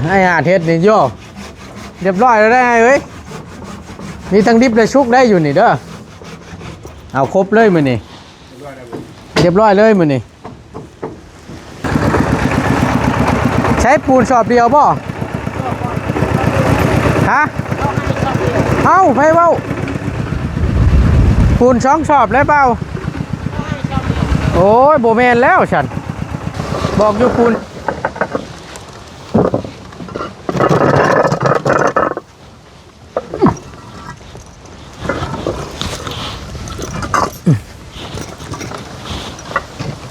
ให้อาเทศนี่โยเรียบร้อยแล้วได้เว้ยมีทั้งดิบและชุกได้อยู่นี่เด้อเอาครบเลยมื้อนี่เรียบร้อยเลยมื้อนี่ใช้ปูนสอบเดียวบ่ฮะเอาไปเว้าปูนช่องสอบแล้วเปล่าโอ้ยโบแมนแล้วฉันบอกอยู่ปูน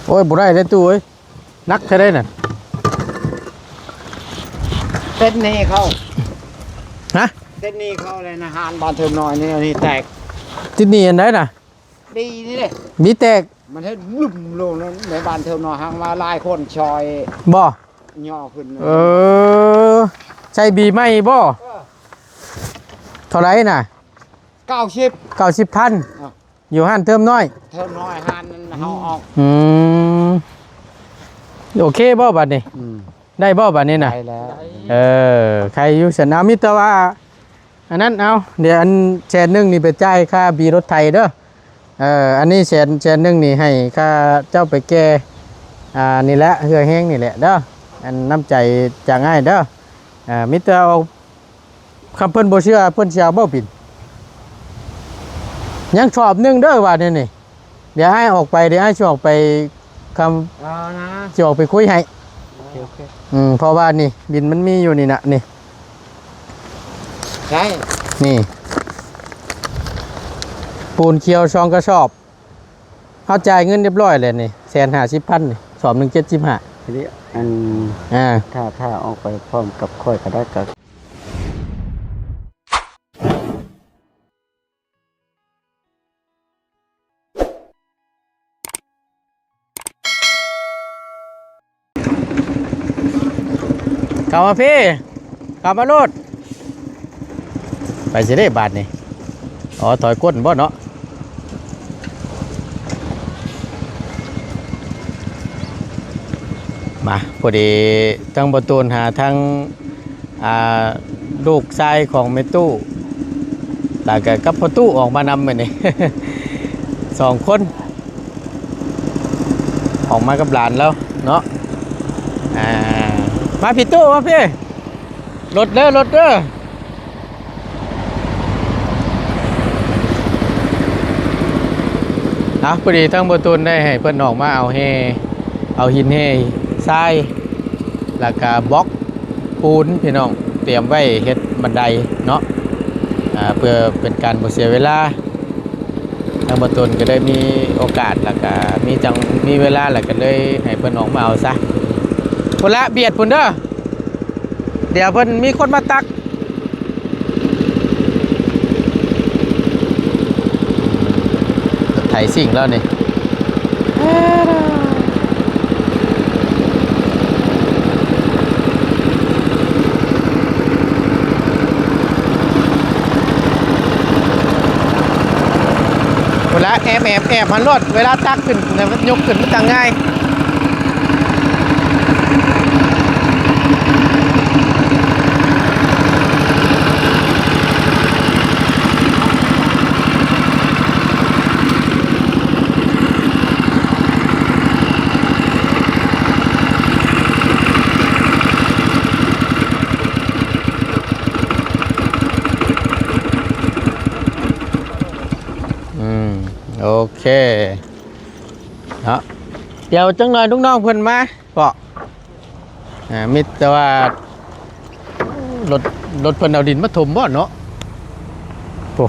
โอ้ยบ่ได้เลยตู้เอ้ยนักแค่ได้น่ะเส้นนี้เขา ฮะเส้นนี้เขาเลยนะฮานบานเทิมน้อยนี่แตกที่นี่อันไหนน่ะดีนี่เลยมีแตกมันให้ลุ่มลงนั้นในบานเทิมน้อยห่างมาลายคนชอยบ่ย่อขึ้นใช่บีไหมบ่เท่าไรน่ะ90,000อยู่ห้านเทิมน้อยเทิมน้อยฮานนั้นเฮาออกโอเคบ่บัดนี้ได้บ่บัดนี้น่ะได้แล้วใครอยู่สนามมิตรว่าอันนั้นเอาเดี๋ยวอันแสนหนึ่งนี่ไปจ่ายค่าบีรถไทยเด้ออันนี้แสนหนึ่งนี่ให้ค่าเจ้าไปแก้นี่แหละเหือแห้งนี่แหละเด้ออันน้ำใจจะง่ายเด้อมิตรเอาคำเพิ่นบ่เชื่อเพิ่นเชื่อบ่ปิ่นยังชอบนึงเด้อว่านี่เดี๋ยวให้ออกไปเดี๋ยวให้ช่วยออกไปคำจะออกไปคุยให้เพราะว่านี่บินมันมีอยู่นี่นะนี่ใช่นี่ปูนเคียวช่องกระสอบเขาจ่ายเงินเรียบร้อยเลยนี่150,000นี่สอบ175ทีนี้ถ้าออกไปพร้อมกับค่อยก็ได้กับกลับมาพี่กลับมาโลดไปสิได้บาทนี่ถอยก้นบ่เนาะมาพอดีทั้งประตูหาทั้งลูกชายของเมตู้แต่กับพ่อตู้ออกมานำเหมือนนี่ 2 คนออกมากับหลานแล้วเนาะมาพี่ตู้มาพี่รถเด้อพอดีทั้งประตูได้ให้เพิ่นออกมาเอาหินเฮทรายแล้วก็บล็อกปูนพี่น้องเตรียมไว้เฮ็ดบันไดเนาะเพื่อเป็นการบ่เสียเวลาทั้งประตูก็ได้มีโอกาสแล้วก็มีเวลาแล้วก็เลยให้เพิ่นออกมาเอาซะพุ่นละเบียดพุ่นเด้อเดี๋ยวเพิ่นมีคนมาตักไถสิ่งแล้วนี่เวลาแอบมันรถเวลาตักขึ้นมันยกขึ้นมันจะง่ายโอเคเนาะเดี๋ยวจังหน่อยลูกน้องเพิ่นมาเปาะมิแต่ว่ารถเพิ่นเอาดินมาถมบ่เนาะโอ้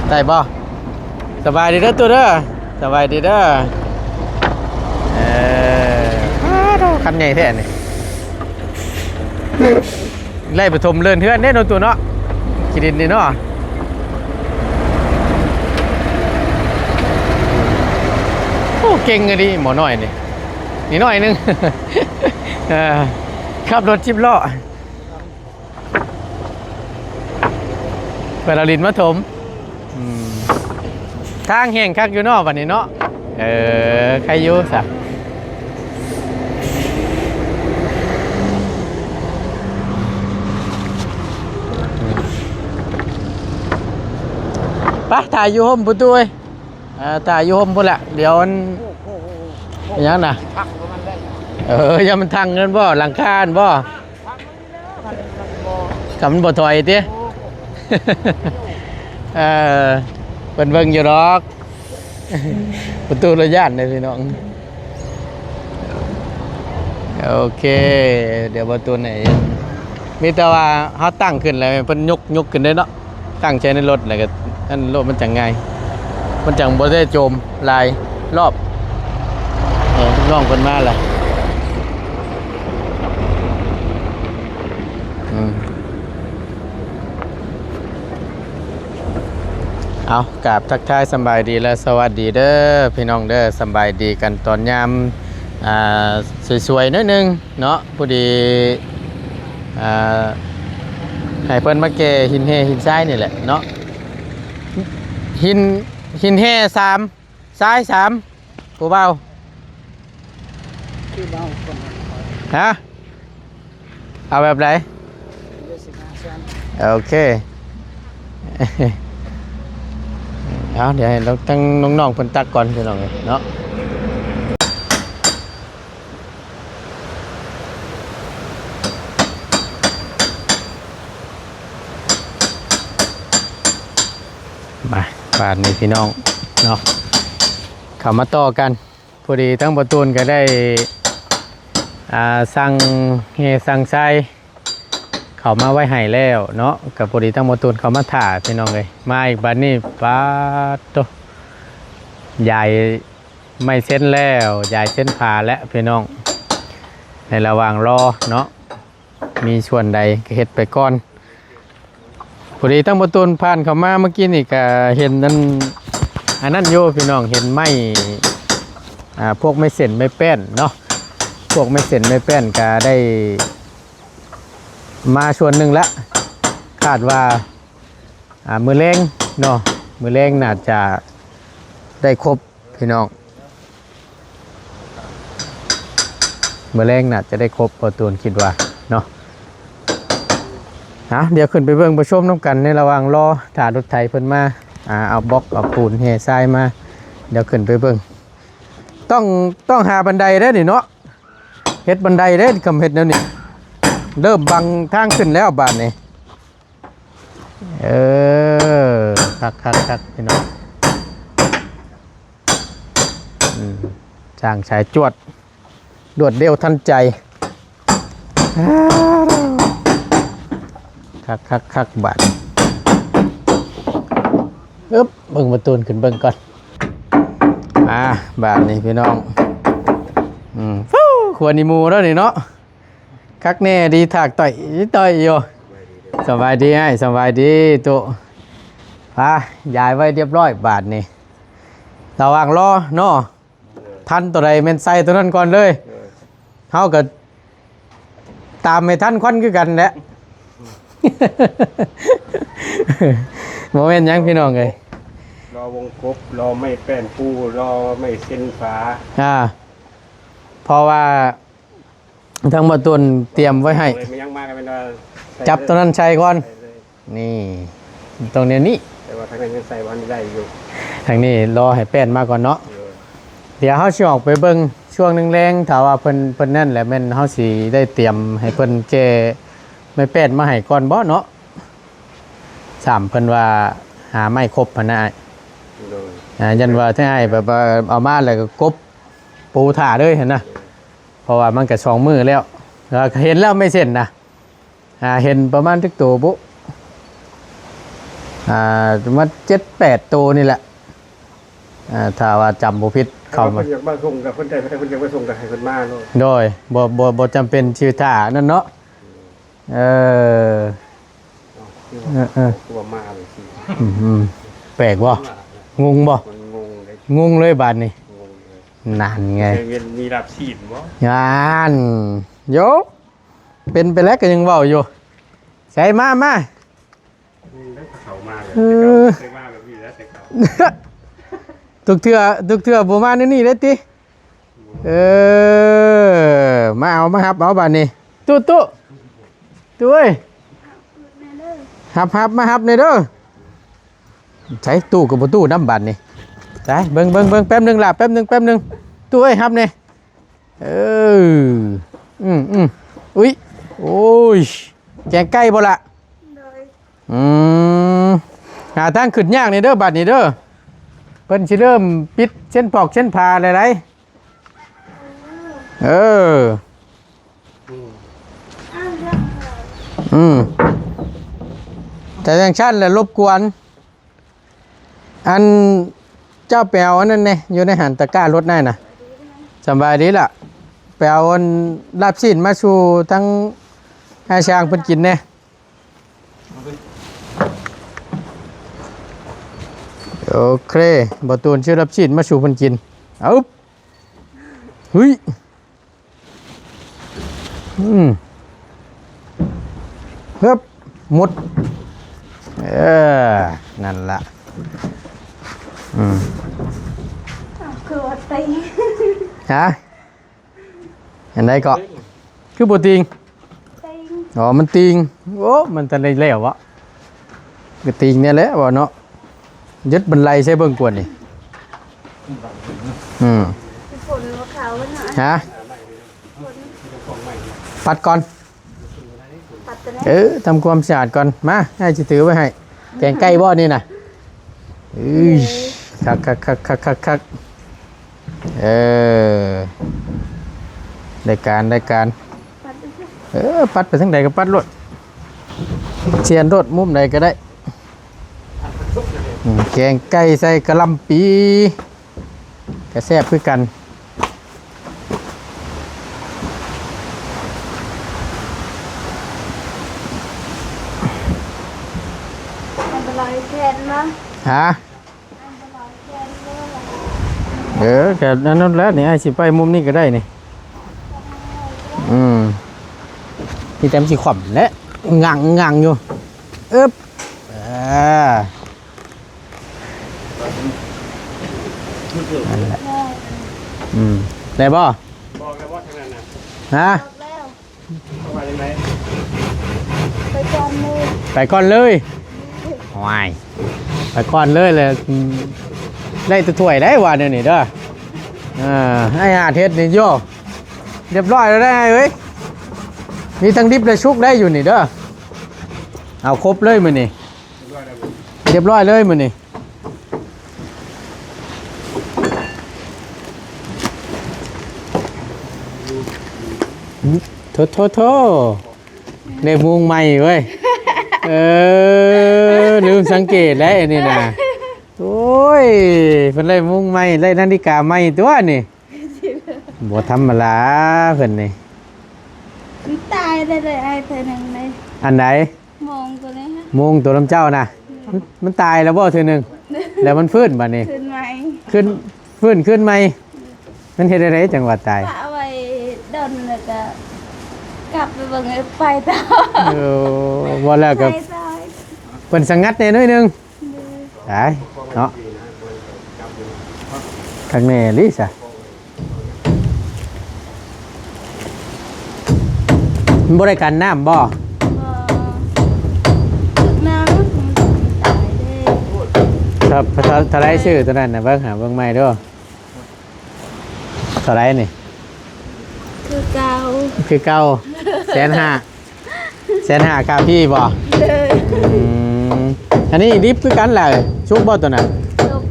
ได้บ่สบายดีเด้อตัวเด้อสบายดีเด้อคันใหญ่แท้นี่ไล่ไปถมเลื่อนเทือนเด้เนาะตัวเนาะขีดินนี่เนาะโอ้เก่งเลยดิหมอน้อยนี่น้อยนึงขับรถ10 ล้อเปิดเอาลินมาถมทางแห้งคักอยู่เนาะวันนี้เนาะใครอยู่สะ ไปถ่ายอยู่ห่มประตูเอ้ยถ่ายอยู่ห่มพุ่นละเดี๋ยวมันยังน่ะยังมันทางเงินบ่หลังคาบ่กำมันบ่ถอยติเป็นเบิ่งอยู่ดอกประตูระยะนี่พี่น้องโอเคเดี๋ยวประตูไหนมีแต่ว่าเขาตั้งขึ้นแล้วเพิ่นยกขึ้นได้เนาะตั้งใช้ในรถอะไรก็นั่นรถมันจังไงมันจังบ่ได้โจมลายรอบน้องเพิ่นมาล่ะเอากราบทักทายสบายดีและสวัสดีเด้อพี่น้องเด้อสบายดีกันตอนยามสวยๆนิดนึงเนาะพอดีให้เพิ่นมาแก่หินแห่หินทรายนี่แหละเนาะหินแห่3ทราย3ผู้เบาฮะเอาแบบไหนโอเคเอาเดี๋ยวให้เราตั้งน้องๆเพิ่นตักก่อนพี่น้องเนาะมาบาทนี้พี่น้องเนาะเข้ามาต่อกันพอดีทั้งประตูนก็ได้สั่งเฮสั่งไส้เขามาไว้ให้แล้วเนาะกับพอดีทั้งประตูนเขามาถ่าพี่น้องเลยมาอีกบาทนี้ป้าโตใหญ่ไม่เส้นแล้วใหญ่เส้นผ่าแล้วพี่น้องในระหว่างรอเนาะมีส่วนใดก็เฮ็ดไปก่อนพอดีตั้งประตูผ่านเข้ามาเมื่อกี้นี่ก็เห็นนั่นอันนั้นโยพี่น้องเห็นไม้พวกไม้เส้นไม้แป้นเนาะพวกไม้เส้นไม้แป้นก็ได้มาส่วนหนึ่งแล้วคาดว่ามือแรงเนาะมือแรงน่าจะได้ครบพี่น้องมือแรงน่าจะได้ครบประตูคิดว่าเนาะเดี๋ยวขึ้นไปเบิ่งประชมน้ำกันในระหว่างรอถ่ารถไถเพิ่นมาเอาบล็อกเอาปูนเฮทรายมาเดี๋ยวขึ้นไปเบิ่งต้องหาบันไดได้ดิเนาะเฮ็ดบันไดได้กำเฮ็ดแล้วนี่เริ่มบังทางขึ้นแล้วบาดนี้คักพี่น้องจ้างสายจวดรวดเร็วทันใจคักบาดเบิ่งประตูขึ้นเบิ่งก่อนบาดนี้พี่น้องฟู้ขวนิมูแล้วนี่เนาะคักแน่ดีถากต่อยอยู่สบายดีให้สบายดีตัวย้ายไว้เรียบร้อยบาดนี้ระหว่างรอเนาะทันตัวใดแม่นใส่ตัวนั้นก่อนเลยเฮาก็ตามให้ทันควันคือกันแหละโมเมนต์ยังพี่น้องเลยรอวงกบรอไม่แป้นปูรอไม่เส้นฝาเพราะว่าทั้งประตูเตรียมไว้ให้จับตัวนั้นใช้ก่อนนี่ตรงนี้แต่ว่าทางนั้นยังใส่วันได้อยู่ทางนี้รอให้แป้นมาก่อนเนาะเดี๋ยวเฮาสิออกไปเบิ่งช่วงแรงๆถ้าว่าเพิ่นนั่นแหละแม่นเฮาสิได้เตรียมให้เพิ่นแก้ไม่แป้นมาให้ก่อนบ่เนาะ3เพิ่นว่าหาไม่ครบพะนะยันว่าถ้าให้แบบเอามาแล้วก็กบปูถ่าเลยเห็นนะเพราะว่ามันก็2มื้อแล้วเห็นแล้วไม่เส้นนะเห็นประมาณทุกตัวบุมา7-8ตัวนี่แหละถ้าว่าจำบ่ผิดเข้ามาอยากมาส่งกับเพิ่นได้เพิ่นอยากมาส่งกับให้เพิ่นมาเนาะโดยบ่จำเป็นชื่อท่านั่นเนาะตัวมาเลยสิแปลกบ่งงบ่งงเลยบาดนี้นานไงมีรับฉีดบ่งานโยเป็นไปแล้วก็ยังเว้าอยู่ใส่มาเขามาเลยใส่มาแบบนี้แล้วแต่เขาทุกเทื่อบ่มานี่ได้ติมาเอามาฮับเอาบาดนี้ตุ๊เอ้ยฮับมาฮับนี่เด้อ ใช้ตู้กับตู้น้ำบัตรนี่ใช่เบิ่งแป๊บหนึงล่ะแป๊บหนึงตู้เอ้ยครับเนี่ยเอออุ้ยโอ้ยแกงไก่บ่ละหาทางขึ้นยากนี่เด้อบัดนี่เด้อเพิ่นสิเริ่มปิดเส้นปอกเส้นผ่าอะไรเออแต่อย่างชั้นแหละรบกวนอันเจ้าแปลวอันนั้นเนี่ยอยู่ในหันตะกร้ารถนั่นน่ะสบายดีล่ะแปลวอันลาบชิ้นมาชูทั้งให้ช้างเพิ่นกินเนี่ยโอเคบ่ตูนชื่อลาบชิ้นมาชูเพิ่นกินเอาเฮ้ยเฮ้บหมดนั่นล่ะคือว่าตี ฮะเห็นได้ก็คือบ่ติง ตี อ๋อมันติงโอ้มันทันได้แล้ววะก็ติงเนี่ยแหละว่าเนาะยึดบันไลใช้เบิ่งกวนนี่ฝนว่าเขาหน่อย ฮะปัดก่อน ปัดตัวนี้ ทำความสะอาดก่อนมาให้จิถือไว้ให้แกงไก่บ่นี่น่ะคักได้การปัดตัวนี้ ปัดไปทางใดก็ปัดรถเชียนรถมุมใดก็ได้แกงไก่ใส่กะหล่ำปีกระแซ่บคือกันอันตรายแค่นั้น ฮะ อันตรายแค่นั้น แกนั่นแล้วนี่ไอ้สิไปมุมนี้ก็ได้นี่นี่เต็มสีขวัญและงังอยู่นั่นแหละได้บ่บอกแล้วว่าทางนั้นนะ ฮะ แล้ว ไปยังไง ไปจอมมือ ไปก่อนเลยวายไปก่อนเลยได้ตัวถ้วยได้วันเดียวนี่เด้อให้อาเทศนี่โยเรียบร้อยแล้วได้เว้ยมีทั้งดิบและชุกได้อยู่นี่เด้อเอาครบเลยมื้อนี่เรียบร้อยเลยมื้อนี่โทในมุงใหม่เว้ยลืมสังเกตแล้วอันนี้นะโอ้ยเพิ่นเลยมุงใหม่เลยนาฬิกาใหม่ตัวนี่บ่ธรรมดาเพิ่นนี่ มันตายได้เลยไอ้เธอหนึ่งเลย อันไหน มองตัวนี้ฮะ มุงตัวน้ำเจ้านะมันตายแล้วบ่เทื่อนึงแล้วมันฟื้นบัดนี้ ขึ้นไหม ขึ้นใหม่มันเฮ็ดได้จังหวะตาย เอาไว้ดนแล้วก็กลับไปเบิ่งไปต่อ บ่แล้วก็ ไปต่อ เพิ่นสังงัดแน่หน่อยนึงตายเนาะข้างแน่ลิซะมันบ่ได้กันน้ำบ่ น้ำมันตายได้ ถ้าไรชื่อตัวนั้นนะเบิ่งหาเบิ่งใหม่ด้วยเท่าไรนี่ คือเก่า คือเก้า150,000ค่าพี่บ่ เลย อันนี้ดิฟคือกันแหละชุบบ่ตัวนั้น จบ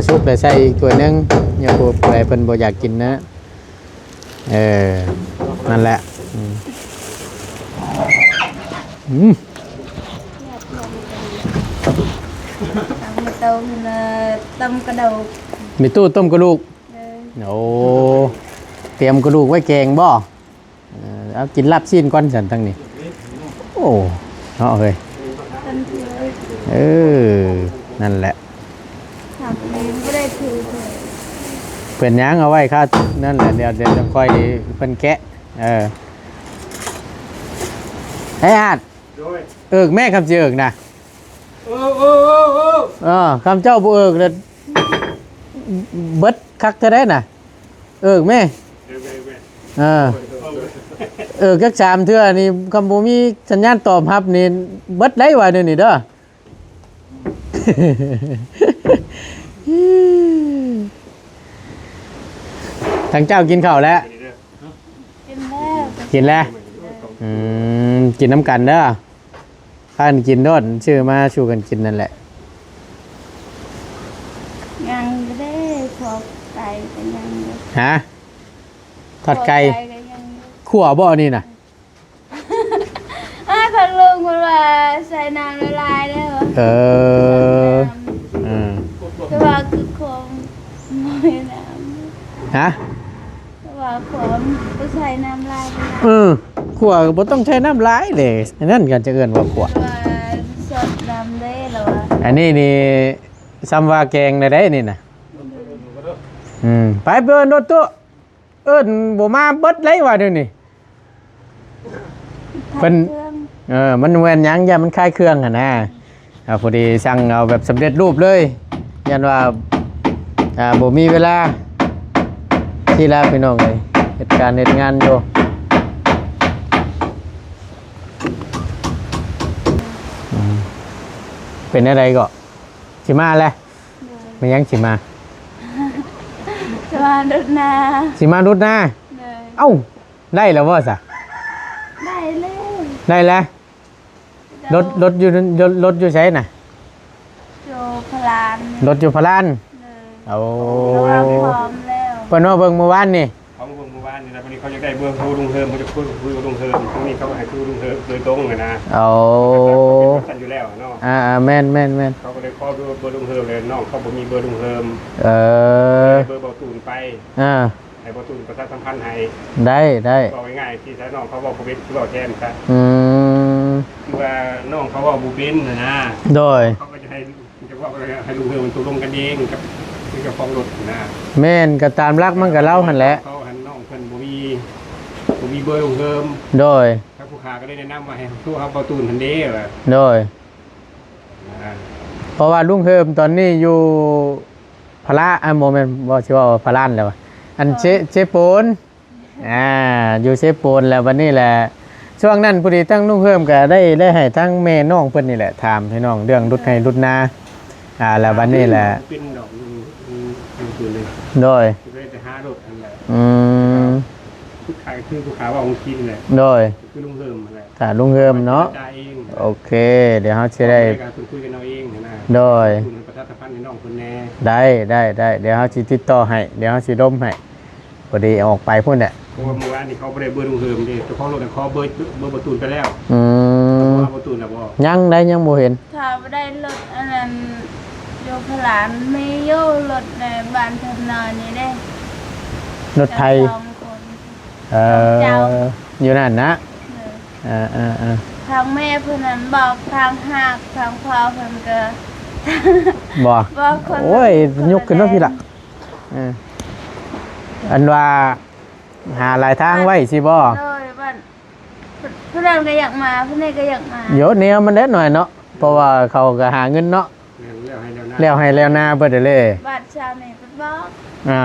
ชุบเลยใส่อีกตัวหนึงอย่าพูดอะไรเพิ่นบ่อยากกินนะนั่นแหละต้มต้มกระดูก มีตู้ต้มกระดูก เลย โอ้เตรียมกระดูกไว้แกงบ่เอากินลาบชิ้นก่อนฉันทั้งนี้โอ้เนาะเฮ้ย ต้นเทีย นั่นแหละ ทำเองไม่ได้ถือเลย เป็นหยังเอาไว้ค่ะนั่นแหละเดี๋ยวจะค่อยเพิ่นแกะไอ้อาด โดย แม่คำสินะ คำเจ้าบ่เลยเบิดคักจะได้น่ะแม่ กักสามเทื่อนี่คำบ่มีสัญญาณตอบรับนี่เบิดได้ว่าเดี๋ยวนี้เด้อ ทางเจ้ากินข้าวแล้ว กินแล้ว กินแล้วกินน้ำกันเด้อข้านกินโดดชื่อมาชูกันกินนั่นแหละ ยังไม่ได้ขอไก่กันยังเลย ฮะทอดไก่ ขอกันยังเลย ขั่วบ่นี่น่ะ พันลุงคนว่าใส่น้ำละลายได้เหรอ เอออืม แต่ว่าคือคมไม่น้ ฮะ ำแต่ว่าขมก็ใส่น้ำลายไปนะ ขั่วบ่ต้องใช้น้ำร้ายเลยอันนั่นกันจะเอิ้นว่าขั่ว แต่ว่าสดน้ำได้เหรอวะ อันนี้นี่ซ้ำว่าแกงได้นี่น่ะไปเบิ่นรถตู้เอิ้นบ่มาเบิดเลยว่าเดี๋ยวนี้ เพิ่น เครื่อง มันแม่นหยังอย่ามันคลายเครื่องหั่นนะพอดีสั่งเอาแบบสำเร็จรูปเลยยันว่าบ่มีเวลาที่ลาพี่น้องเลยเหตุการณ์เหตุงานอยู่เป็นอะไรก็สิมาแล้วไม่ยังสิมา สวัสดีนะ สิมารุดหน้า เลย เอ้าได้แล้วบ่ซะ ได้เลย ได้แล้วรถอยู่ไสน่ะ โจพลาน รถอยู่พะลาน เลย เอา เราพร้อมแล้ว เพิ่นว่าเบิ่งเมื่อวานนี่ เขาเบิ่งเมื่อวานนี่นะวันนี้เขาจะได้เบอร์ครูลุงเฮิมเขาจะคุยกับลุงเฮิมตรงนี้เขาให้ครูลุงเฮิมโดยตรงเลยนะ เอา สั่นอยู่แล้วเนาะ แม่น เขาก็เลยขอเบอร์ลุงเฮิมเลยน้องเขาบ่มีเบอร์ลุงเฮิม เออ เบอร์เบาตูนไป อ่า ให้เบาตูนประชาสัมพันธ์ให้ ได้ บอกง่ายๆที่ถ้าน้องเขาบอกบ่เป็นคือบอกแทนซะ อืม คือว่าน้องเขาบอกบ่เป็นนะ โดย เขาก็จะบอกให้ลุงเฮิมมันตกลงกันเองกับเจ้าของรถนะ แม่นก็ตามรักมันก็เล่าหั่นแหละ เขาหันน้องเพิ่นบ่มีเบอร์ลุงเฮิม โดย ถ้าผู้ค้าก็ได้แนะนำว่าให้สู้เขาประตูนทันเด้ว่า โดย เพราะว่าลุงเฮิมตอนนี้อยู่พระโมเมนต์บ่สิว่าพระลานแล้ววะอันเชโปนอยู่เชโปนแล้ววันนี้แหละช่วงนั้นพอดีทั้งลุงเฮิมก็ได้ให้ทั้งแม่น้องเพิ่นนี่แหละถามให้น้องเรื่องรุดให้รุดนาแล้ววันนี้แหละ เป็นดอกคือเลย โดย เลยจะหารถอันแหละ ผู้ขายคือผู้ขายว่าองค์กินแหละ โดย คือลุงเฮิมแหละ ถ้าลุงเฮิมเนาะ จ่ายเอง โอเค เดี๋ยวเขาจะได้ การคุยกันเอาเองนะ โดย คุณประชาสัมพันธ์ให้น้องคนแน่ ได้เดี๋ยวเขาจะติดต่อให้เดี๋ยวเขาจะร่มให้พอดีออกไปพุ่นเนี่ย เพราะว่าเมื่อวานนี้เขาไม่ได้เบอร์ลุงเฮิมดิเจ้าของรถเขาเบอร์ประตูนไปแล้ว ประตูนแล้วบ่ ยังบ่เห็น ถ้าไม่ได้รถอันนั้นโยพลานไม่โยรถในบ้านทำนานนี้ได้ รถไทย สองคน อยู่นั่นนะ เลย ทางแม่เพื่อนนั้นบอกทางหักทางพ่อเพื่อนก็ บ่ บอกคน โอ้ยยกขึ้นมาพี่ละอันว่าหาหลายทางไว้สิบ่ เลยบ้านเพื่อนก็อยากมาเพื่อนก็อยากมา เดี๋ยวแนวมันเด็ดหน่อยเนาะเพราะว่าเขาก็หาเงินเนาะ แล้วให้แล้วนะ แล้วให้แล้วหน้าเบิดเลย บ้านชาวนี่ก็บอก อ่า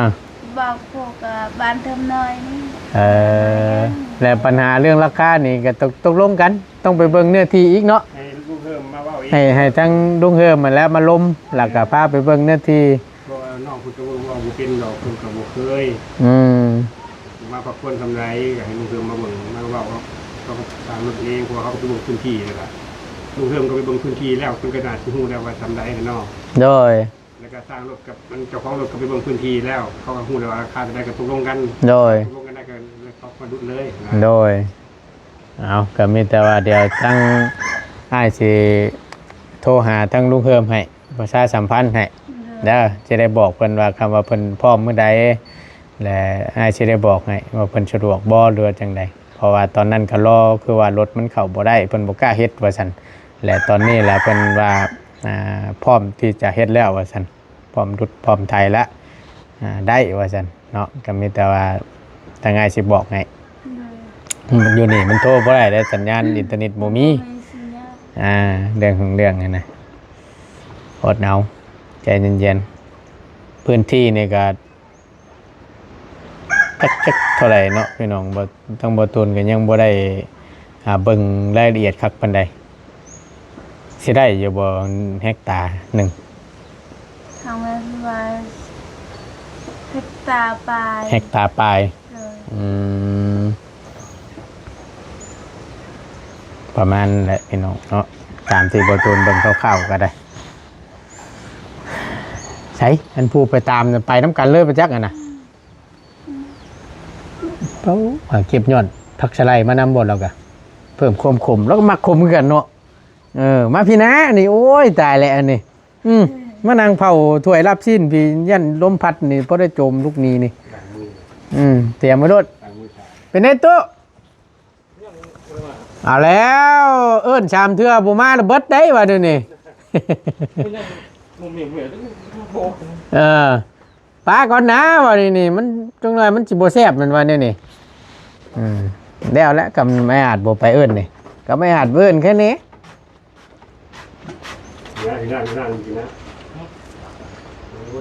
บอกพวกบ้านทำน้อยนี่ แล้วปัญหาเรื่องราคานี่ก็ตกลงกัน ต้องไปเบิ่งเนื้อที่อีกเนาะ ให้ลุงเฮิมมาว่าเอง ให้ทั้งลุงเฮิมมาแล้วมาลมแล้วก็พาไปเบิ่งเนื้อที่ เพราะว่าน้องคุณจะว่าบ่เป็นดอกคุณก็บ่เคย อืม มาพักผ่อนทำไรก็ให้ลุงเฮิมมาเบิ่งมาเว้าเขาตามรถเองเพราะเขาไปเบิ่งพื้นที่เลยล่ะลุงเฮิมก็ไปเบิ่งพื้นที่แล้วคุณก็น่าสิฮู้แล้วว่าทำได้เนาะ โดย แล้วก็สร้างรถกับมันเจ้าของรถก็ไปเบิ่งพื้นที่แล้ว เขาก็ฮู้แล้วว่าราคาจะได้ก็ตกลงกัน โดย ตกลงกันได้ก็เลยเขามาดุดเลยนะ โดยเอาก็มีแต่ว่าเดี๋ยวตั้งอ้ายสิโทรหาทั้งลุงเฮิมให้ประชาสัมพันธ์ให้เด้อจะได้บอกเพิ่นว่าคำว่าเพิ่นพร้อมมื้อใดและอ้ายสิได้บอกให้ว่าเพิ่นสะดวกบ่หรือว่าจังใดเพราะว่าตอนนั้นก็รอคือว่ารถมันเข้าบ่ได้เพิ่นบ่กล้าเฮ็ดว่าซั่นและตอนนี้แหละเพิ่นว่าพร้อมที่จะเฮ็ดแล้วว่าซั่นพร้อมรุดพร้อมไทยละได้ว่าซั่นเนาะก็มีแต่ว่าทางอ้ายสิบอกให้อยู่นี่มันโทรบ่ได้ได้สัญญาณอินเทอร์เน็ตบ่มี สัญญาณ เรื่องของเรื่องนี่นะอดเอาใจเย็นๆพื้นที่นี่ก็จักเท่าไหร่เนาะพี่น้องบ่ทั้งบ่ตูนก็ยังบ่ได้เบิ่งรายละเอียดคักปานใดสิได้อยู่บ่เฮกตาร์หนึ่ง ทางแม่ว่าเฮกตาปลาย เฮกตาร์ปลาย เลย อืมประมาณแหละพี่น้องเนาะตามที่บ่ตูนเบิ่งคร่าวๆก็ได้ใช่อันผู้ไปตามน่ะไปน้ำกันเลยไปจักอ่ะนะเอ้าเก็บยอดผักสะไลมานำบ่แล้วก็เพิ่มความขมแล้วก็มักขมคือกันเนาะมาพี่นะนี่โอ้ยตายแล้วอันนี้มานั่งเผาถ้วยรับสิ้นพี่ยันลมพัดนี่บ่ได้จมลูกนี้นี่ ต่างมือ เตรียมไว้ด้วย ต่างมือชา เป็นไงตุ๊เอาแล้วเอิ้นชามเทื่อบ่มาแล้วเบิดได้ว่าเดี๋ยวนี้ เออป้าก่อนนะว่านี่มันจังไรมันสิบ่แซ่บมันว่าเนี่ยนี่แล้วกับไม่อาจบ่ไปเอิ้นนี่ก็ไม่อาจเอิ้นแค่นี้ นั่งจริงนะ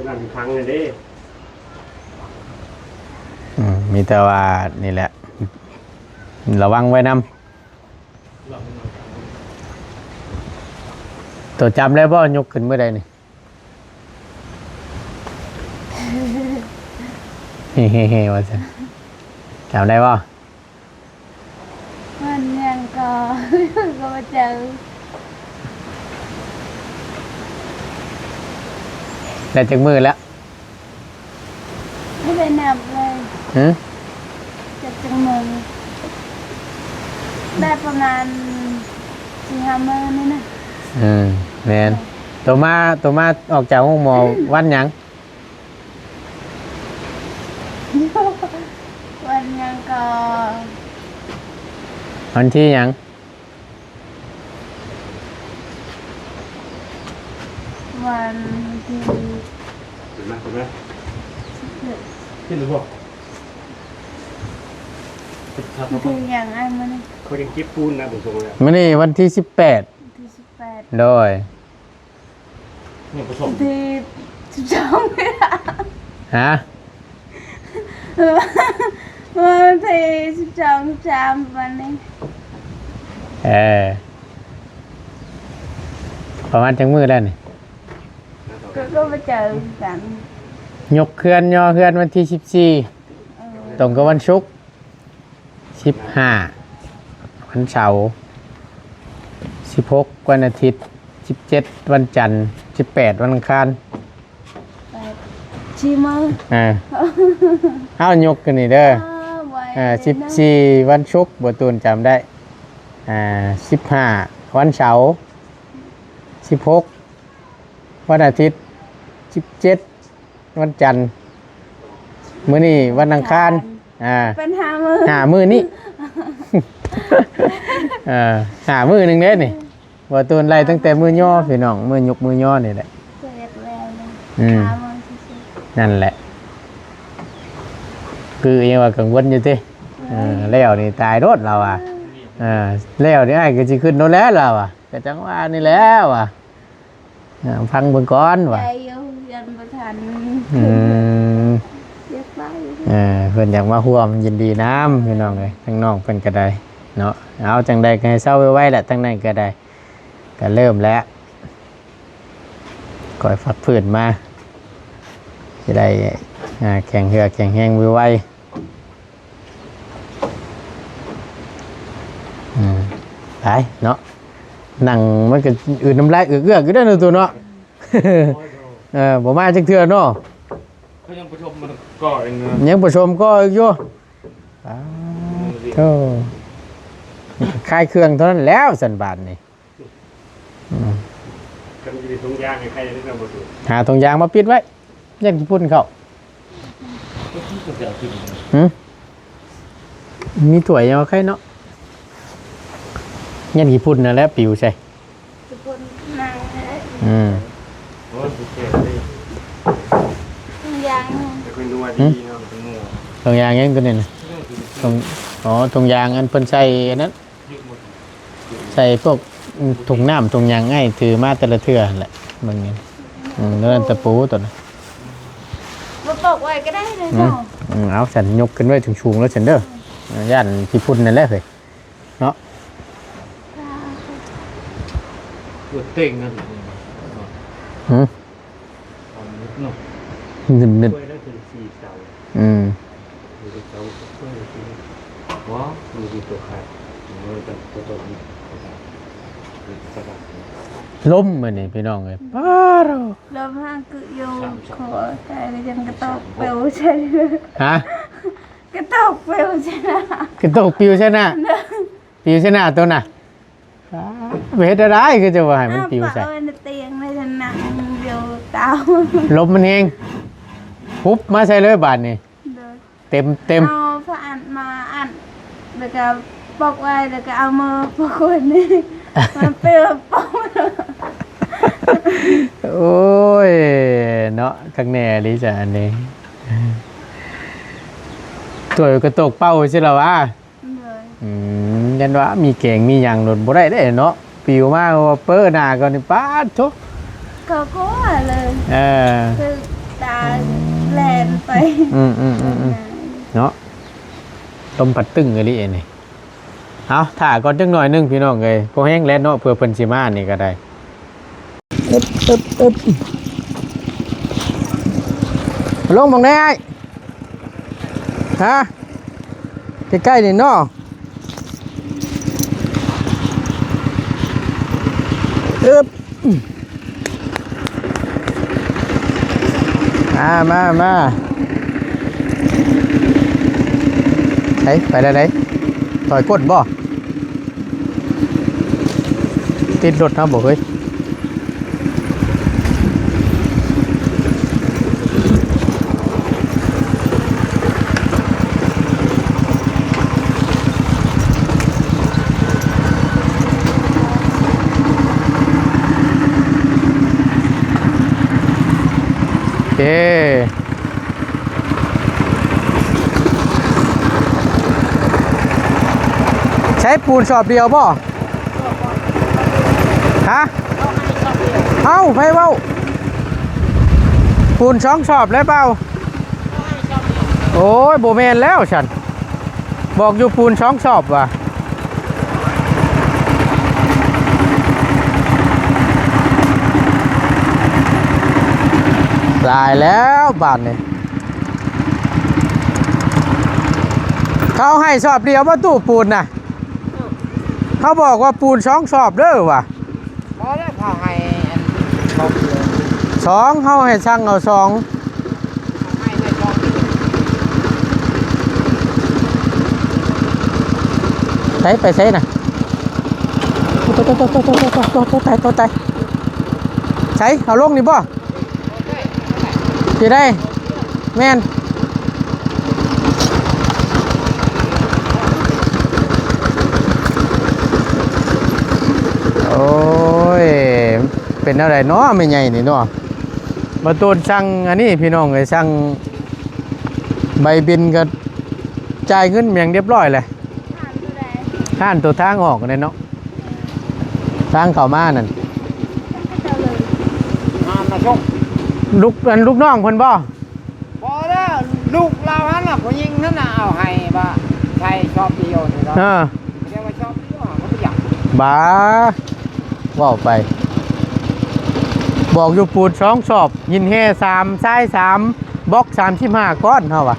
นั่งครั้งเลยดิ มีแต่ว่านี่แหละระวังไว้นำตัวจำได้บ่ยกขึ้นเมื่อใดนี่ เฮ้ว่าซั่นจำได้บ่ มันยังก็ก็มาเจอ ได้จักมือแล้ว ไม่ได้นับเลย ฮะ จะจังมือได้ประมาณ4-5 มื้อนี่นะ แม่นตัวมาออกจากห้องหมอวันหยัง วันยังก็ วันที่หยัง วันที่ เห็นไหมที่หรือเปล่า ที่อย่างไอ้มันนี่ เขายังเก็บปูนนะผมส่งเลย มื้อนี้วันที่18 ที่18 โดย ที่12นี่ล่ะ ฮะ วันที่12-13วันนี้ ประมาณจังมือแล้วนี่ ก็มาเจอกัน ยกเคลื่อนย่อเคลื่อนวันที่14ตรงกับวันศุกร์15วันเสาร์16วันอาทิตย์17วันจันทร์18วันอังคาร ชีมือ เอายกกันนี่เด้อ14วันศุกร์บ่ตูนจำได้15วันเสาร์16วันอาทิตย์17วันจันทร์มื้อนี้วันอังคารเป็น5 มื้อ มื้อนี้ มื้อหนึงเด้นี่บ่ตูนไล่ตั้งแต่มื้อย่อพี่น้องมื้อยกมื้อย่อนี่แหละ เสร็จแล้วเลย 5 มื้อซื่อ นั่นแหละคือยังว่ากังวลอยู่ติแล้วนี่ตายรถเราอ่ะแล้วนี่ไอ้ก็สิขึ้นโน่นแล้วเราอ่ะก็จังว่านี่แล้วอ่ะฟังเบิ่งก่อน ๆ ว่ะ ใจอยู่ยันบ่ทันเรียกไป เพิ่นอยากมาร่วมยินดีน้ำพี่น้องเอ้ยทั้งน้องเพิ่นก็ได้เนาะเอาจังใดก็ให้เศร้าไว้ๆแหละทั้งนั้นก็ได้ก็เริ่มแล้วก่อยฝักฝืนมาจะได้แข่งเหือแข่งแห้งไวๆไปเนาะนั่งมันก็อื่นน้ำลายเอื้อกๆอยู่ได้อเนาะตัวเนาะ บ่มาจักเทื่อเนาะ เขายังประชมมันก่อเองนะ ยังประชมก็อยู่โธ่คลายเครื่องเท่านั้นแล้วสันบาทนี่ กำลังจะถุงยางให้ใครได้เราบด หาตรงยางมาปิดไว้ยันญี่ปุ่นเขามีถั่วยังเอาใครเนาะยันญี่ปุ่นนั่นแหละปิวใช่ ทุกคนนั่งให้ โอ้ยเจ็บเลย ยัง แต่คนดูดีเนาะ เป็นงู ตรงยางยังตัวนี้นะตรงตรงยางอันเพิ่นใส่อันนั้นใส่พวกถุงน้ำถุงยางง่ายถือมาแต่ละเทื่อนั่นแหละบางอย่างแล้วนั่นตะปูตัวนั้น มาปอกไว้ก็ได้เลยเนาะ เอาฉันยกขึ้นไว้ถึงชูงแล้วฉันเด้อย่านญี่ปุ่นนั่นแหละเลยเนาะ ปวดเต่งนะ หืม ท นึบ ช่วยได้ถึง4เสา ๆอืม มีเสาช่วยทีว้าวมีตัวขาดมันจะตัวนี้กระดาษ ล้มมื้อนี้พี่น้องเอ้ยป้าโร ลมห้างกึโยขอแต่ก็ยังกระตอกเปลวใช่ไหม ฮะ กระตอกเปลวใช่ไหม กระตกปิวใช่น่ะปิวใช่น่ะตัวน่ะเฮ็ดอะไรคือจะว่าให้มันปิวใส่ เอ้ยในเตียงในฉันนั่งเดียวเตา ลมมันเองปุ๊บมาใส่เลยบาดนี่ เดิน เต็ม เอาผ้าอัดมาอัดแล้วก็ปอกไว้แล้วก็เอามือปอกคนนี่มันเปลวปอก โอ้ยเนาะข้างแน่ลิจ้ะอันนี้ตัวกระตกเป้าใช่หรอวะ เลย ยันว่ามีเก่งมีอย่างหล่นบ่ได้เด้เนาะปิวมาว่าเปิ้หน้าก่อนนี่ป้าดทุก เขาก็เลย คือตาแลนไป เนาะลมพัดตึ้งอะไรนี่เอาถ่าก่อนจังหน่อยนึงพี่น้องเลยพอแห้งแล้วเนาะเพื่อเพิ่นสิมานี่ก็ได้อึบลงบังได้ไอ้ฮะใกล้ๆนี่เนาะอึบมาไปได้ต่อยก้นบ่ติดรถนะบอกเฮ้ยโอเคใช้ปูนสอบเดียวบ่ฮะเอาไปเว้าปูนช่องสอบแล้วเปล่าโอ้ยโบแมนแล้วฉันบอกอยู่ปูนช่องสอบว่ะตายแล้วบาทนี่เขาให้สอบเดียวว่าตู้ปูนน่ะเขาบอกว่าปูนช่องสอบเด้อว่ะ พอแล้วเขาให้อันสองเขาให้ช่างเอาสองไปใส่น่ะตัวตายใช้เอาลงนี่บ่ที่ได้แม่นโอ้ยเป็นอะไรเนาะไม่ใหญ่นี่เนาะมาตูนสั่งอันนี้พี่น้องเลยสั่งใบบินก็จ่ายเงินอย่างเรียบร้อยเลยข้านตัวทางออกเลยเนาะทางเข้ามานั่น มาชก ลูกน้องคนบ่ พอแล้วลูกเราฮั่นน่ะผู้หญิงนั่นน่ะเอาให้ว่าใครชอบเดียวนี่เนาะเรียกว่าชอบเดียวเขาไม่อยาก บ้าว่าไปบอกอยู่ปูดช่องสอบยินแห่3ซ้าย3บล็อก35ก้อนเท่าว่ะ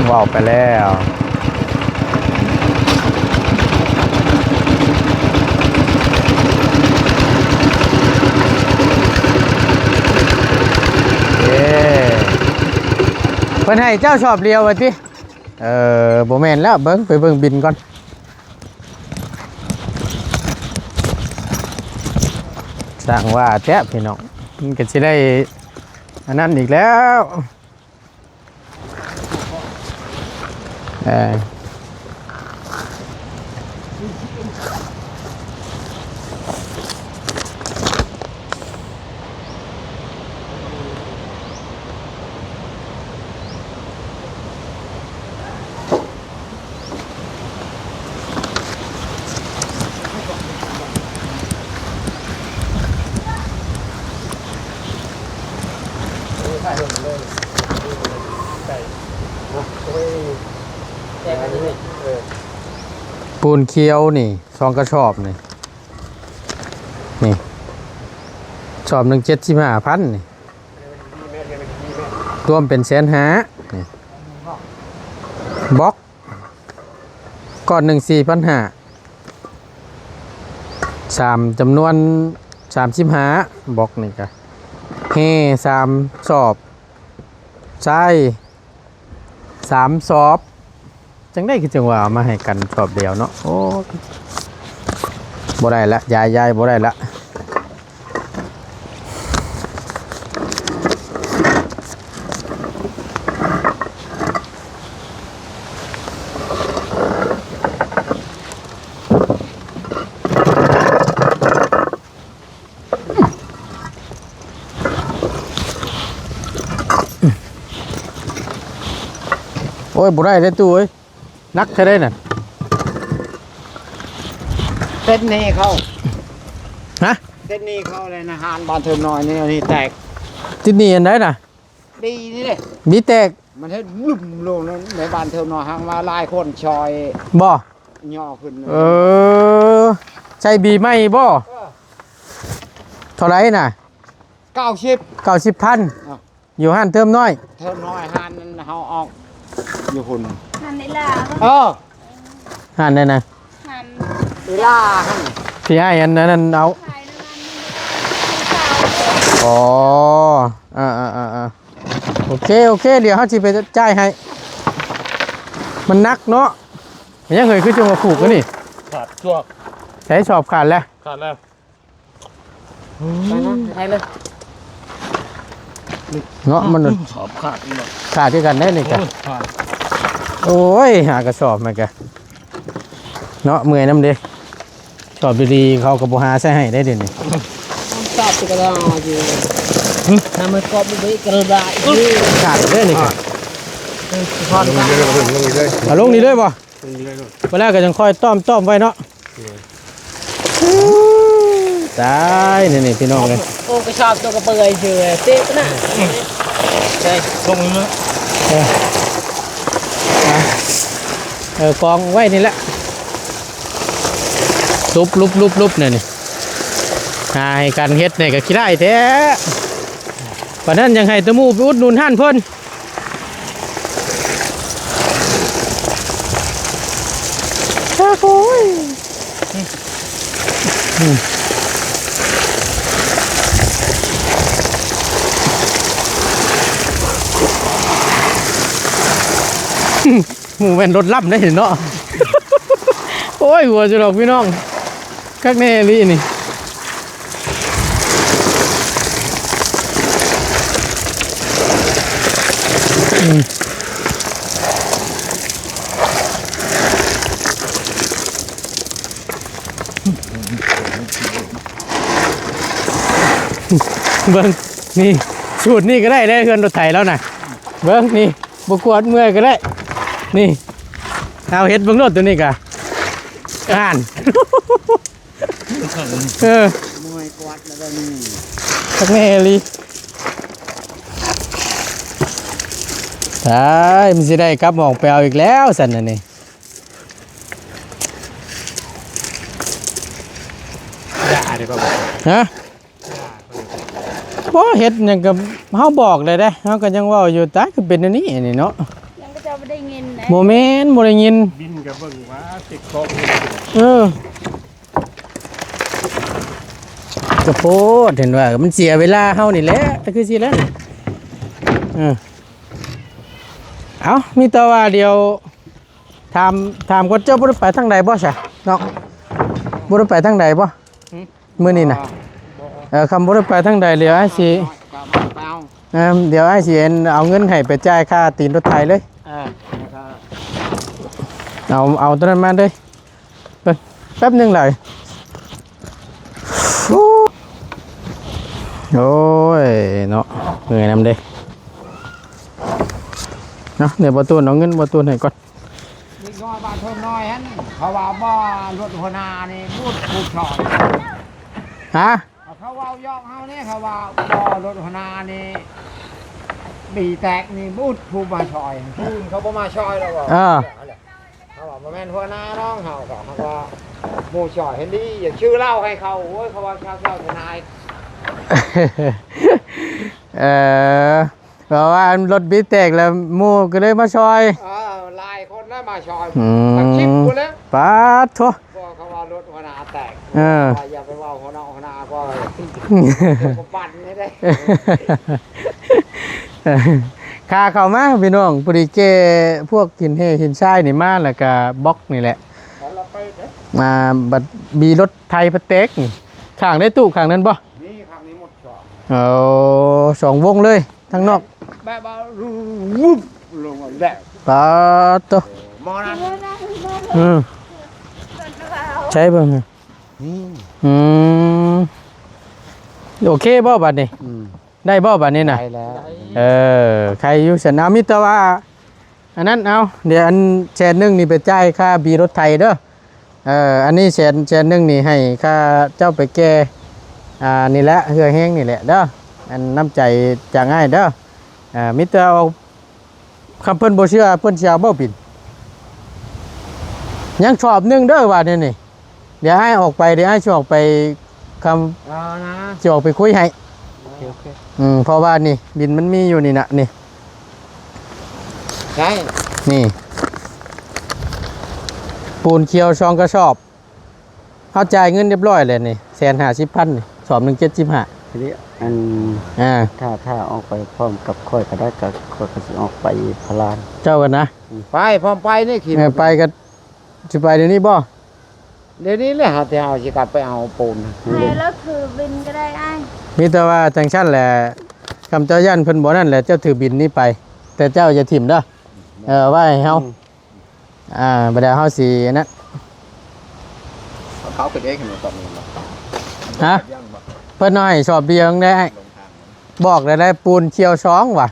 ว่าวไปแล้วเพิ่นให้เจ้าชอบเรียวว่าติบ่แม่นแล้วเบิ่งไปเบิ่งบินก่อนสั่งว่าแท้พี่น้องมันก็สิได้อันนั้นอีกแล้วปูนเคี้ยวนี่2กระสอบนี่ สอบหนึ่ง75,000นี่รวมเป็น150,000นี่บล็อกก้อนหนึ่ง4,500 3จำนวน35บล็อกนี่ก็เฮ3สอบใช่3สอบจังได้คือจังว่าเอามาให้กันสอบเดียวเนาะโอ้บ่ได้ละยายบ่ได้ละโอ้ยบ่ได้เด้อตู้เอ้ยนักแท้ได้น่ะ เส้นนี้เข้า ฮะ เส้นนี้เข้าเลยนะฮานบานเทิมน้อยนี่อันนี้แตก ที่นี่อันไหนน่ะ ดีนี่เลย มีแตก มันให้ลุ่มลงนั้นในบานเทิมน้อยหางมาลายคนชอย บ่ ย่อขึ้น เออใช่บีไหมบ่เท่าไหร่น่ะ 90 90,000อยู่ห้านเติมน้อย เทิมน้อยหานนั้นเฮาออกอยู่หุ่น หันนี่ล่ะ เออ ห้านได้นะ หัน เวลาหั่น พี่ให้อันนั้นเอา ขายนั่นนี่ อ๋อโอเคเดี๋ยวเขาสิไปจ่ายให้มันนักเนาะมันยังเคยขึ้นจังหวะผูกกันนี่ ขาดช่วง ใช้สอบขาดแล้ว ขาดแล้ว ไปนะไปเลย เนาะมัน สอบขาดอีกแล้ว ขาดด้วยกันได้นี่กัน ขาด โอ้ยหากระสอบมาแกเนาะเมื่อยน้ำเด้สอบดีๆเขากระโบหาใส่ให้ได้เดี๋ยวนี้ ตอบกระดาษอยู่ทำมันกรอบด้วยกระดาษอีก ขาดได้นี่กัน พอนกัน เอาลงนี่เลยป่ะ ตรงนี้เลยลูก เวลาก็ยังค่อยต้อมไว้เนาะตายนี่พี่น้องเลย โอ้กระชอบตัวกระเปื่อยเฉยเต๊ะนะใช่ ตรงนี้เลย กองไว้นี่แหละลุบเนี่ยนี่ให้การเฮ็ดเนี่ยก็ขี้ได้แท้ปานนั้นยังให้ตะมูไปอุดหนุนท่านเพิ่นโอ้ยหมูแม่นรถล่ำได้เห็นเนาะ โอ้ยหัวจะหลอกพี่น้องกักแน่ลีนี่เบิ้งนี่สูตรนี่ก็ได้เฮือนรถไถแล้วนะเบิ้งนี่บกวดเมื่อยก็ได้นี่เอาเฮ็ดเบิ้งรถตัวนี้กะอ่าน มวยกวาดแล้วก็นี่ สักแน่ลีใช่มันสิได้กลับหมองไปเอาอีกแล้วสันน่ะนี่ ด่าได้ป่ะ ฮะบ่เฮ็ดหยังกับเฮาบอกเลยเด้เฮาก็ยังเว้าอยู่ตายก็เป็นอันนี้นี่เนาะ ยังก็จะไม่ได้เงินนะ บ่แม่นบ่ได้ยิน บินกับเบิ่งว่าติดคอก ก็โพดเห็นว่ามันเสียเวลาเฮานี่แหละก็คือสิแล้วเอามีแต่ว่าเดียวถามก่อนเจ้าบ่ได้ไปทางใดบ่ซะเนาะบ่ได้ไปทางใดบ่มื้อนี้น่ะคำบ่ได้ไปทางใดเดี๋ยวอ้ายสิ เอา เดี๋ยวอ้ายสิเอาเงินให้ไปจ่ายค่าตีนรถไถเลยเอาตัวนั้นมาเลยแป๊บนึงเลยโอ้ยเนาะเหนื่อยนำเด้เนาะเดี๋ยวประตูเอาเงินประตูให้ก่อน นี่น้อยบาทเพิ่มน้อยฮันเขาว่าบ่รถหัวหน้านี่พูดชอย ฮะ เขาว่ายอกเฮาเนี่ยเขาว่าบ่รถหัวหน้านี่บีแตกนี่บูดผู้มาชอยผู้อื่นเขาบ่มาชอยแล้วว่าเขาว่าบ่แม่นหัวหน้าน้องเขาว่าหมู่ชอยเห็นดีอย่าชื่อเล่าให้เขาโอ้ยเขาว่าชาวทนาย เพราะว่ารถบิดแตกแล้วหมู่ก็เลยมาช่วย ลายคนได้มาชอย อื ตัดคลิป ม กูแล้ว ปาดโถ บอกเขาว่ารถหัวหน้าแตก อย่าไปว่าหัวหน้าก็ผมปั่นไม่ได้ ค่าเข้ามาพี่น้องปุริเกพวกหินเฮหินทรายนี่มาแล้วก็บล็อกนี่แหละมาบัดมีรถไทยพะเต็กนี่ข้างได้ตู้ข้างนั้นบ่ นี่ครั้งนี้หมดชอบ เอาสองวงเลยทั้งนอก แบบว่าวุบลงมาแบบ ปาดโต มอนั้น อืมใช่บ่เนี่ยอืมโอเคบ่บัดนี้ได้บ่บัดนี้น่ะ ไปแล้ว ใครอยู่สนามมิตรว่าอันนั้นเอาเดี๋ยวอันแสนหนึ่งนี่ไปจ่ายค่าบีรถไทยเด้ออันนี้แสนหนึ่งนี่ให้ค่าเจ้าไปแก้นี่แหละเหือแห้งนี่แหละเด้ออันน้ำใจจะง่ายเด้อมิตรเอาคำเพิ่นบ่เชื่อเพิ่นเชื่อบ่ปิ่นยังชอบหนึงเด้อว่านี่เดี๋ยวให้ออกไปเดี๋ยวให้ชออกไปค เอานะ ำจะออกไปคุยให้ โอเค เพราะว่านี่บินมันมีอยู่นี่นะนี่ ใช่ นี่ปูนเคียวซองกระสอบเข้าจ่ายเงินเรียบร้อยเลยนี่150,000นี่สอบ175ทีนี้อัน ถ้าออกไปพร้อมกับค่อยก็ได้ก็ค่อยก็สิออกไปพลาน เจ้ากันนะ ไปพร้อมไปนี่ขี่ ไปกันจะไปเดี๋ยวนี้บ่ เดี๋ยวนี้เลยหาที่เอาสิกลับไปเอาปูน ให้แล้วถือบินก็ได้อ้าย มีแต่ว่าจังชั้นแหละคำเจ้ายันเพิ่นบ่นั่นแหละเจ้าถือบินนี้ไป แต่เจ้าอย่าถิ่มเด้อว่าให้เฮาบ่ได้เฮาสินั่น เขาเป็นเองเห็นไหมตอนนี้ ฮะเพิ่นน้อยสอบเดียวได้บอกได้ปูนเคียว2ว่ะ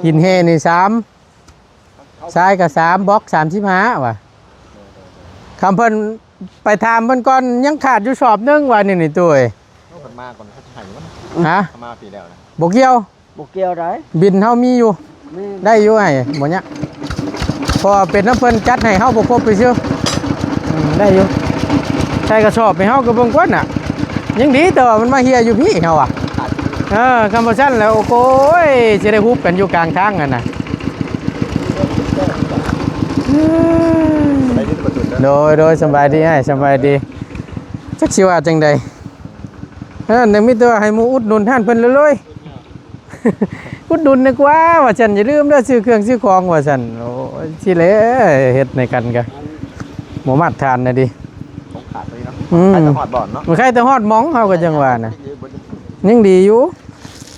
หินเฮนี่3ทรายก็3บล็อก35ว่ะคำเพิ่นไปถามเพิ่นก่อนยังขาดอยู่สอบนึงว่านี่ตุ้ย ต้องมาก่อนเขาจะหายมัน ฮะ มาปีแล้วนะ บ่เกี่ยว บ่เกี่ยวได้ บินเฮามีอยู่ แม่ ได้อยู่ไอ้บ่เนี่ยพอเป็นน้ำเพิ่นจัดให้เฮาบ่ครบไปซื่อได้อยู่ใช่กระสอบให้เฮาก็เบิ่งก่อนน่ะยังดีแต่ว่ามันมาเฮียอยู่พี่เฮาอ่ะคำว่าซั่นแล้วโอ้โหสิได้ฮุบกันอยู่กลางทางนั่นน่ะ ไปที่ประตูนะ โดยสบายดีไอ้สบายดีจักสิว่าจังใดนึกมีแต่ว่าให้หมู่อุดหนุนท่านเพิ่นเลยๆ อุดหนุนนึกว่าฉันอย่าลืมเด้อซื้อเครื่องซื้อของว่าซั่นโอ้สิเลยเฮ็ดในกันกะบ่มาทานน่ะดิ ผมขาดไปเนาะ อืม ใครจะหอดบ่อนเนาะ มันใครแต่ฮอดหมองเฮาก็จังว่าน่ะยังดีอยู่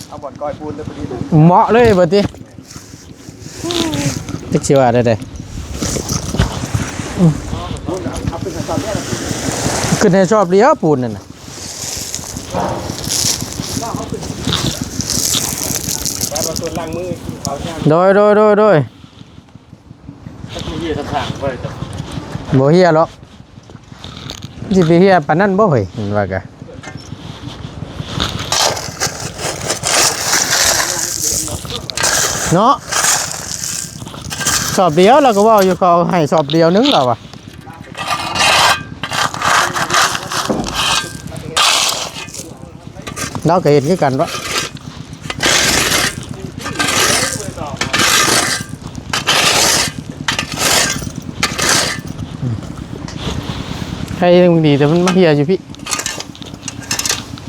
เอาบ่อนก้อยปูนเลยพอดีเลย เหมาะเลยบัดนี้จักสิว่าได้เด้ขึ้นให้ชอบเลี้ยวปูนนั่นน่ะ แต่ประตูล้างมือเขาเนี่ย โดย มียี่ทางไปแต่ บ่เฮียหรอกสิไปเฮียปานนั้นบ่เฮ้ยเห็นว่ากะเนาะสอบเดียวเราก็เว่าอยู่เขาให้สอบเดียวนึงแล้วอ่ะเราก็เห็นคือกันวะใครมึงดีแต่มันมาเฮียอยู่พี่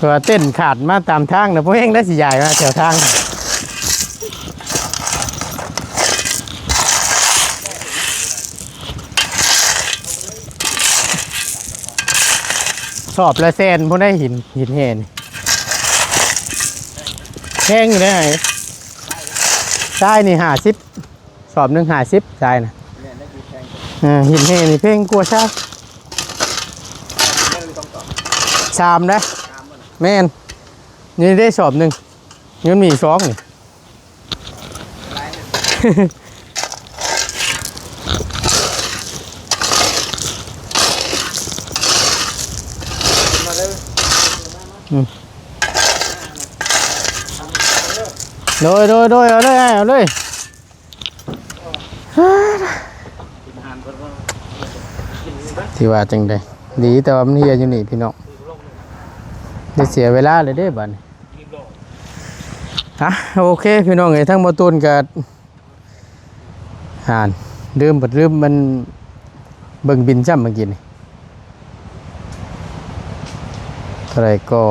ตัวเต้นขาดมาตามทางนะพวกเองได้สิใหญ่มาแถวทางสอบละเซนพวกได้หินเห็นแห้งอยู่ได้ไงใช่นี่50สอบหนึ่ง50ใช่นะหินเห็นนี่เพ่งกลัวใช่3นะแม่นนี่ได้สอบหนึ่งนี่มันมี2นี่โดยเอาเลยที่ว่าจังใดดีแต่ว่ามันเฮียอยู่นี่พี่น้องได้เสียเวลาเลยเด้บัดนี้ โอเคพี่น้องเอ้ยทั้งบ่ตูนก็ห่านลืมมันเบิ่งบินจ้ำเมื่อกี้นี่เท่าไหร่ก็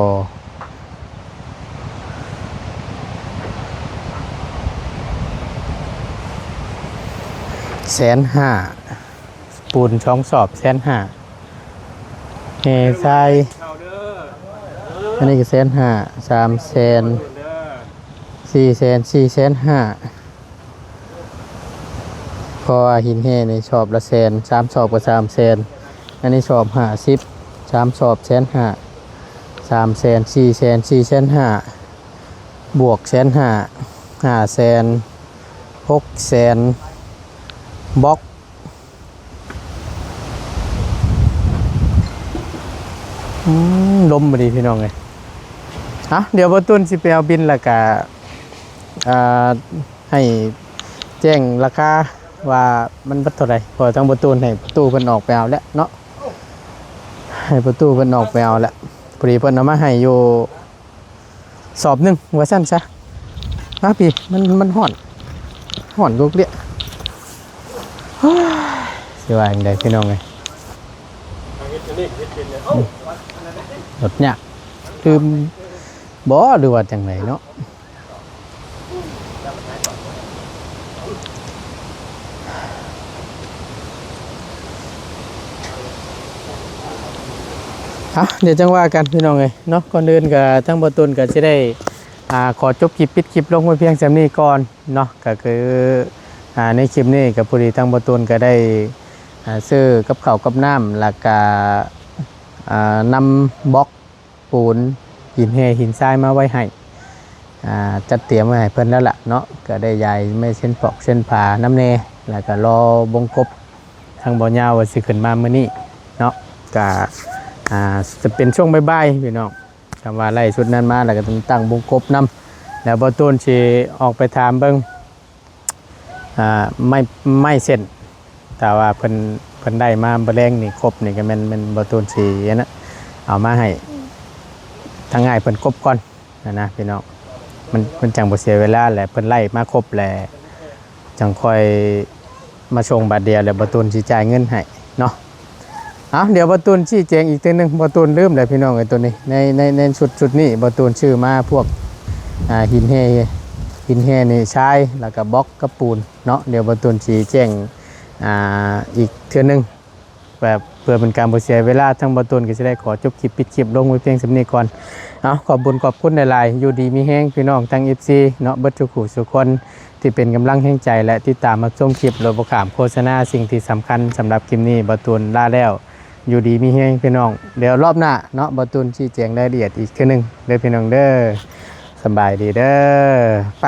150,000ปูนช่องสอบ150,000แห่ทราย เอาเด้อ อันนี้ก็150,000 300,000 400,000 พอหินแห่ในชอบละ100,000 3ชอบก็300,000อันนี้ชอบ50 3ชอบ150,000 300,000 400,000 บวก150,000 500,000 600,000บล็อกลมมาดีพี่น้องเลยเดี๋ยวบ่ตุนสิไปเอาบินแล้วก็ให้แจ้งราคาว่ามันบัดเท่าไหร่พอทางบ่ตุนให้ประตูเพิ่นออกไปเอาแล้วเนาะให้ประตูเพิ่นออกไปเอาแล้วพอดีเพิ่นเอามาให้อยู่สอบหนึงว่าซั่นซะพี่มันฮ้อนลูกเลี้ยสิว่าจังไดพี่น้องเอ้ยรถยากลืมบ่หรือว่าจังไดเนาะเดี๋ยวจังว่ากันพี่น้องเอ้ยเนาะก่อนอื่นก็ทั้งบ่ตุนก็สิได้ขอจบคลิปปิดคลิปลงไว้เพียงส่ำนี้ก่อนเนาะก็คือในคลิปนี้กับผู้ดีทั้งบ่ตุนก็ได้ซื้อกับข้าวกับน้ำแล้วก็นำบล็อกปูนหินแห่หินทรายมาไว้ให้จัดเตรียมไว้ให้เพิ่นแล้วล่ะเนาะก็ได้ยายไม่เส้นปอกเส้นผ่าน้ำแน่แล้วก็รอบงกบทางบ่ยาวว่าสิขึ้นมามื้อนี้เนาะก็จะเป็นช่วงบ่ายๆพี่น้องคำว่าไล่ชุดนั้นมาแล้วก็ต้องตั้งบงกบนำแล้วบ่ตุนสิออกไปถามเบิ่งไม่เส้นแต่ว่าเพิ่นได้มาบ่แรงนี่ครบนี่ก็แม่นบ่ตูนสินะเอามาให้ทางง่ายเพิ่นครบก่อนนะพี่น้องมันจังบ่เสียเวลาแหละเพิ่นไล่มาครบแลจังค่อยมาชงบาทเดียวแล้วบ่ตูนสิจ่ายเงินให้เนาะเดี๋ยวบ่ตูนชี้แจงอีกทีนึงบ่ตูนลืมแล้วพี่น้องไอ้ตัวนี้ในชุดนี้บ่ตูนชื่อมาพวกหินแห่นี่ใช้แล้วก็บล็อกกับปูนเนาะเดี๋ยวบ่ตูนสิแจ้งอีกเทื่อนึงแบบเพื่อเป็นการบ่เสียเวลาทั้งบ่ตูนก็สิได้ขอจบคลิปปิดคลิปลงไว้เพียงส่ำนี้ก่อนขอบคุณหลายๆอยู่ดีมีแฮงพี่น้องทั้ง FC เนาะเบิดทุกผู้ทุกคนที่เป็นกำลังแห่งใจและที่ตามมาชมคลิปโดยบ่ข้ามโฆษณาสิ่งที่สำคัญสำหรับคลิปนี้บ่ตูนลาแล้วอยู่ดีมีแฮงพี่น้องเดี๋ยวรอบหน้าเนาะบ่ตูนชี้แจงรายละเอียดอีกเทื่อนึงเด้อพี่น้องเด้อสบายดีเด้อไป